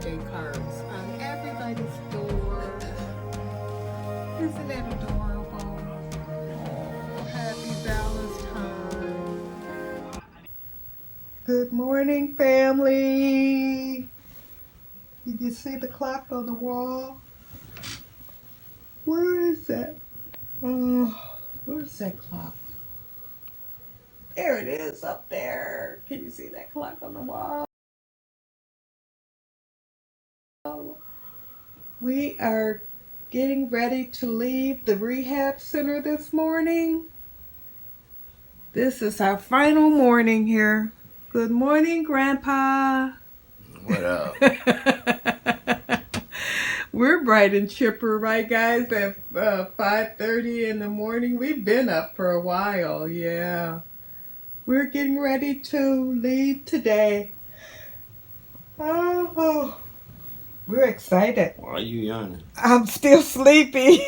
birthday cards on everybody's door. Isn't that adorable? Oh, happy Valentine's. Good morning, family. Did you see the clock on the wall? Where is that? Oh, where's that clock? There it is up there. Can you see that clock on the wall? We are getting ready to leave the rehab center this morning. This is our final morning here. Good morning, Grandpa. What up? We're bright and chipper, right, guys? At 5:30 in the morning. We've been up for a while, yeah. We're getting ready to leave today. Oh, we're excited. Why are you yawning? I'm still sleepy.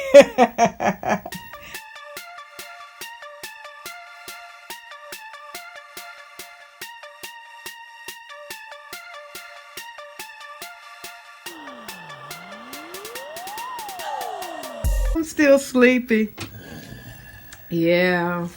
I'm still sleepy. Yeah.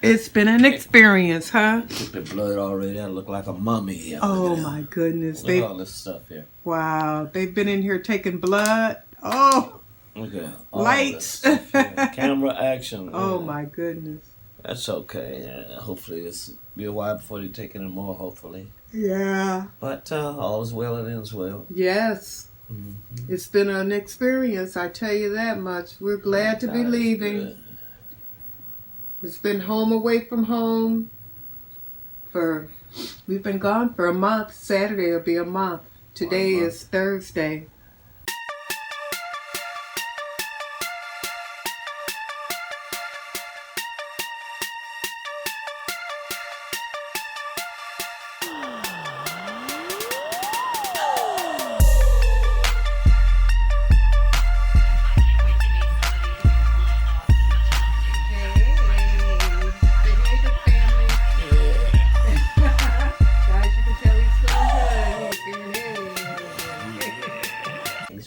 It's been an experience, huh? Took the blood already. I look like a mummy. Oh my goodness. Look at all this stuff here. Wow. They've been in here taking blood. Oh. Look at all Lights. this stuff here. Camera action. Oh Yeah. my goodness. That's okay. Yeah, hopefully this will be a while before they take any more, hopefully. Yeah. But all is well and ends well. Yes. Mm-hmm. It's been an experience, I tell you that much. We're glad to be God is leaving. good. It's been home away from home we've been gone for a month. Saturday will be a month. Today is Thursday.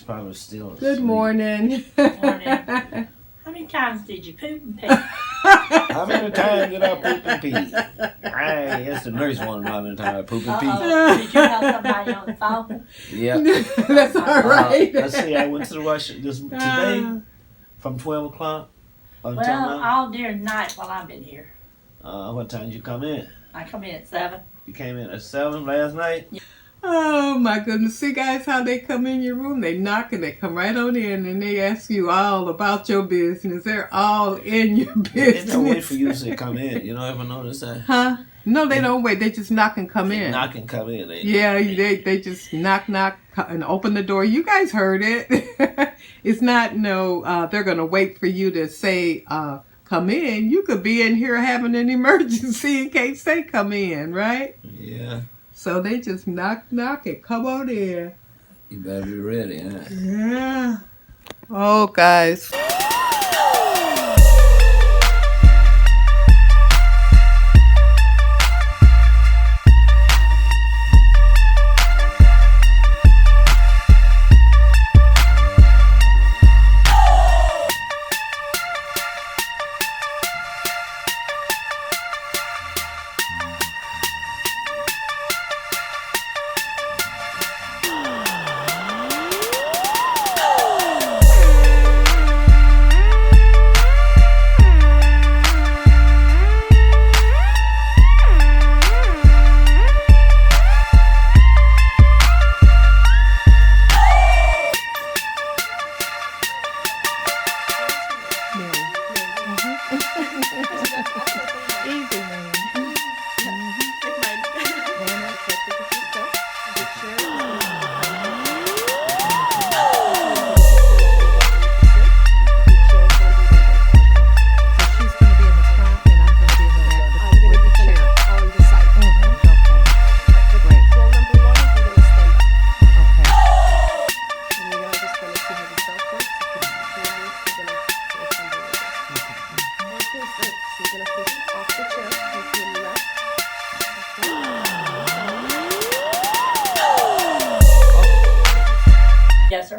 Probably still Good asleep. morning. Morning. How many times did you poop and pee? How many times did I poop and pee? Hey, that's the nurse want to know how many times I poop and pee. Did you have somebody on the phone? Yeah. That's all right. Let's see, I went to the rush today from 12 o'clock until Well, now. all during the night while I've been here. What time did you come in? I come in at 7. You came in at 7 last night? Oh my goodness. See, guys, how they come in your room? They knock and they come right on in and they ask you all about your business. They're all in your They business. don't wait for you to come in. You don't ever notice that? Huh? No, they don't wait. They just knock and come in. Knock and come in. They just knock and open the door. You guys heard it. It's not they're going to wait for you to say come in. You could be in here having an emergency in case they come in, right? Yeah. So they just knock and come on in. You better be ready, huh? Yeah. Oh, guys.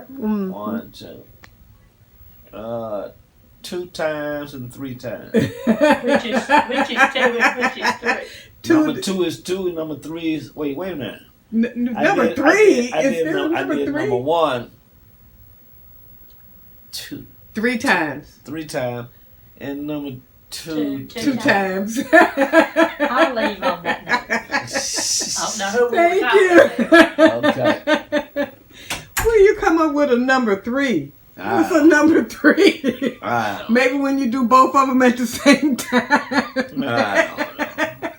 Sure. 1, 2. 2 times and 3 times. Which is 2 and which is 3? Number 2 is 2 and number 3 is... Wait a minute. Number 3 I is did still number 3. number 1. 2. 3 times. 3 times. And number 2. 2 times. I'll leave on that note. I don't know who we Thank you. Okay. Where you come up with a number 3? What's a number 3? Maybe when you do both of them at the same time. I don't know.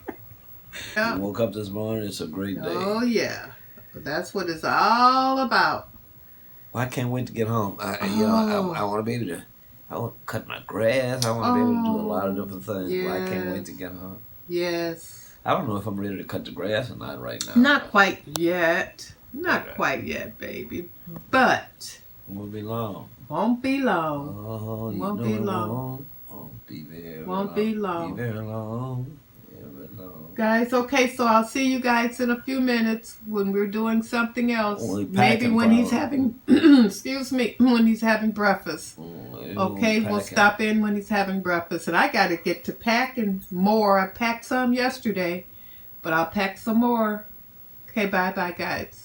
I woke up this morning. It's a great day. Oh, yeah. That's what it's all about. Well, I can't wait to get home. I want to be able to... I want to cut my grass. I want to be able to do a lot of different things. Yes. But I can't wait to get home. Yes. I don't know if I'm ready to cut the grass or not right now. Not quite yet. Not quite yet, baby. But... It won't be long. Won't be long. Oh, you Won't know be it long. Won't be very Won't long. be long. Be very long. Very long. Guys, okay, so I'll see you guys in a few minutes when we're doing something else. Only Maybe packing when he's problem. having, excuse me, when he's having breakfast. Only Okay, we'll packing. stop in when he's having breakfast. And I got to get to packing more. I packed some yesterday, but I'll pack some more. Okay, bye-bye, guys.